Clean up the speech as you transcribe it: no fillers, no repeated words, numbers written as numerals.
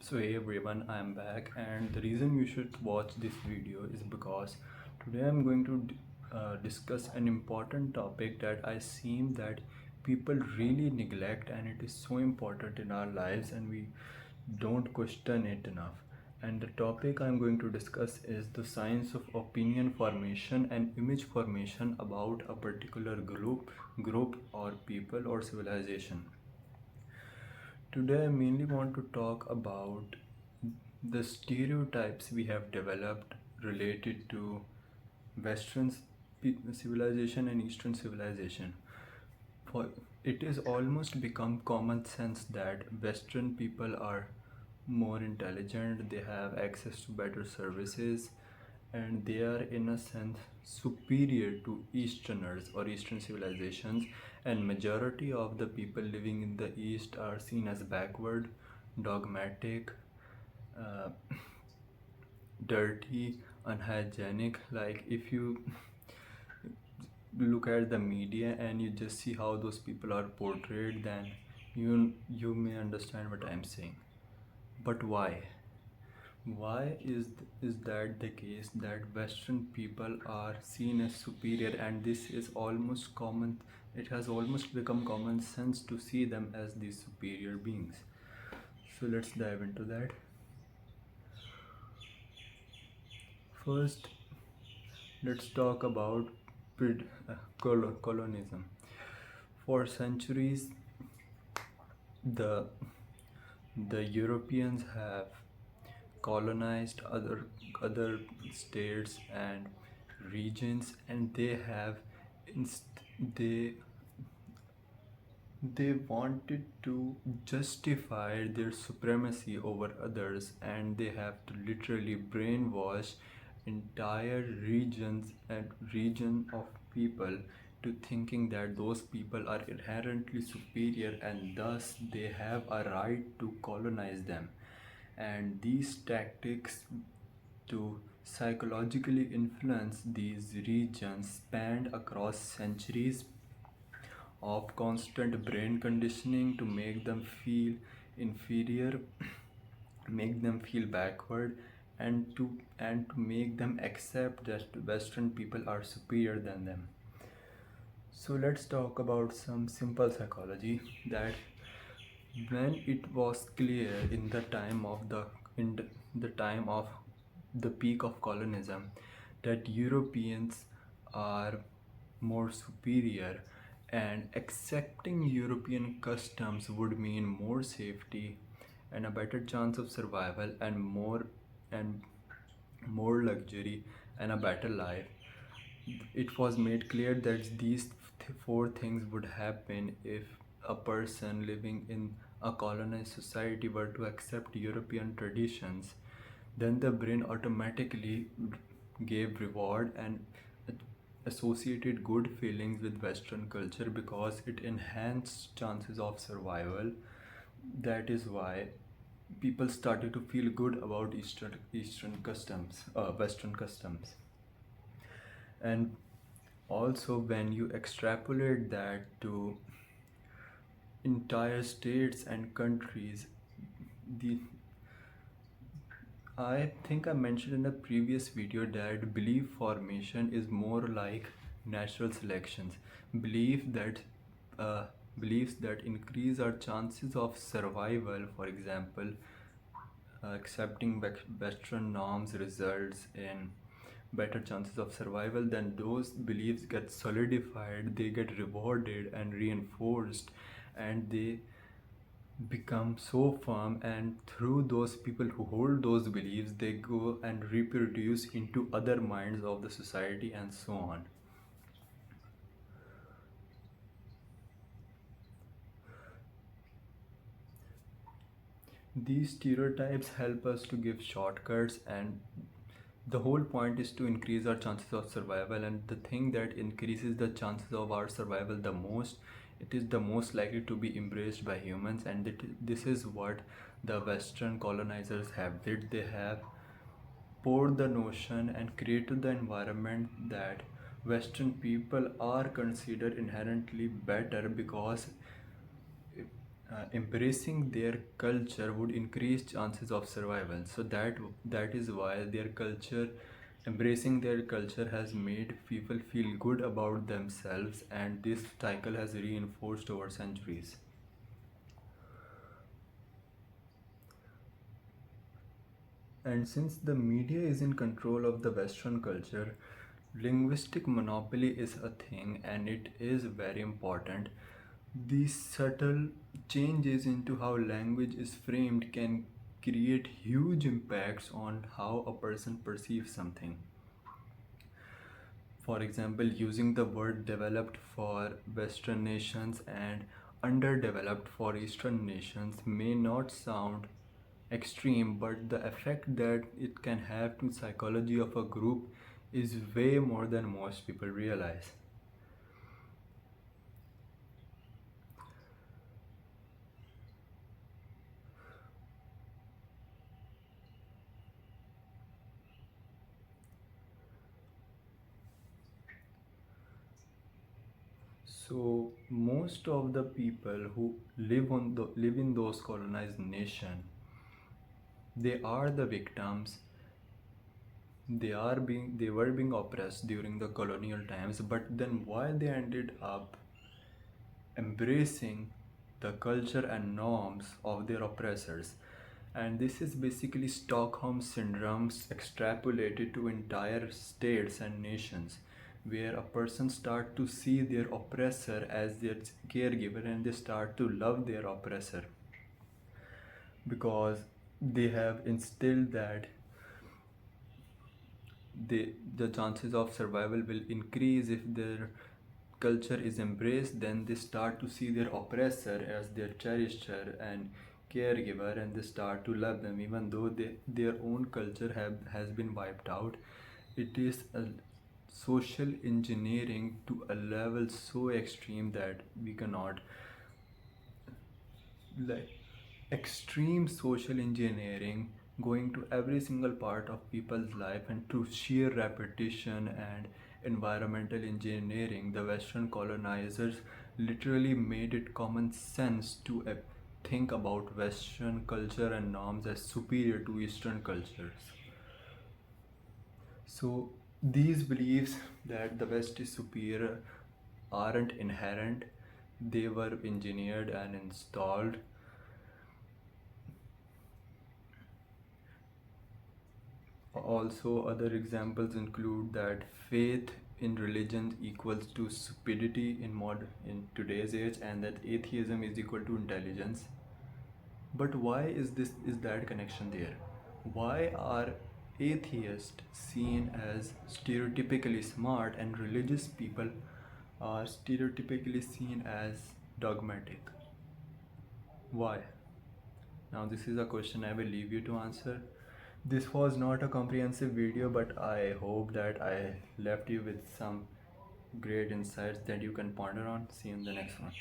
So hey everyone, I am back, and the reason you should watch this video is because today I'm going to discuss an important topic that I seem that people really neglect, and it is so important in our lives and we don't question it enough. And the topic I'm going to discuss is the science of opinion formation and image formation about a particular group or people or civilization. Today, I mainly want to talk about the stereotypes we have developed related to Western civilization and Eastern civilization. For it is almost become common sense that Western people are more intelligent, they have access to better services, and they are in a sense superior to Easterners or Eastern civilizations. And majority of the people living in the East are seen as backward, dogmatic, uh, dirty, unhygienic. Like if you look at the media and you just see how those people are portrayed, then you may understand what I'm saying. But why is that the case that Western people are seen as superior, and this is almost common, it has almost become common sense to see them as these superior beings. So let's dive into that. First, let's talk about colonism. For centuries, the the Europeans have colonized other states and regions, and inst- they they wanted to justify their supremacy over others, and they have to literally brainwash entire region of people to thinking that those people are inherently superior and thus they have a right to colonize them. And these tactics to psychologically influence these regions spanned across centuries of constant brain conditioning to make them feel inferior, make them feel backward, and to make them accept that Western people are superior than them. So let's talk about some simple psychology. That when it was clear in the time of the peak of colonism that Europeans are more superior, and accepting European customs would mean more safety and a better chance of survival and more luxury and a better life. It was made clear that these four things would happen if a person living in a colonized society were to accept European traditions. Then the brain automatically gave reward and associated good feelings with Western culture because it enhanced chances of survival. That is why people started to feel good about Eastern customs, Western customs. And also, when you extrapolate that to entire states and countries, the I think I mentioned in a previous video that belief formation is more like natural selections. Belief that uh, beliefs that increase our chances of survival, for example, accepting Western norms results in better chances of survival. Then those beliefs get solidified, they get rewarded and reinforced, and they become so firm. And through those people who hold those beliefs, they go and reproduce into other minds of the society and so on. These stereotypes help us to give shortcuts, and the whole point is to increase our chances of survival. And the thing that increases the chances of our survival the most, it is the most likely to be embraced by humans. And this is what the Western colonizers have did. They have poured the notion and created the environment that Western people are considered inherently better because embracing their culture would increase chances of survival. So that is why their culture, embracing their culture has made people feel good about themselves, and this cycle has reinforced over centuries. And since the media is in control of the Western culture, linguistic monopoly is a thing and it is very important. These subtle changes into how language is framed can create huge impacts on how a person perceives something. For example, using the word developed for Western nations and underdeveloped for Eastern nations may not sound extreme, but the effect that it can have to psychology of a group is way more than most people realize. So most of the people who live in those colonized nation, they are the victims. They were being oppressed during the colonial times, but then why they ended up embracing the culture and norms of their oppressors. And this is basically Stockholm syndromes extrapolated to entire states and nations, where a person start to see their oppressor as their caregiver and they start to love their oppressor because they have instilled that the chances of survival will increase if their culture is embraced. Then they start to see their oppressor as their cherisher and caregiver, and they start to love them even though their own culture has been wiped out. It is a social engineering to a level so extreme that we cannot, like, extreme social engineering going to every single part of people's life, and through sheer repetition and environmental engineering, the Western colonizers literally made it common sense to think about Western culture and norms as superior to Eastern cultures. So these beliefs that the West is superior aren't inherent, they were engineered and installed. Also, other examples include that faith in religion equals to stupidity in today's age, and that atheism is equal to intelligence. But why is that connection there? Why are atheists seen as stereotypically smart and religious people are stereotypically seen as dogmatic? Why? Now, this is a question I will leave you to answer. This was not a comprehensive video, but I hope that I left you with some great insights that you can ponder on. See you in the next one.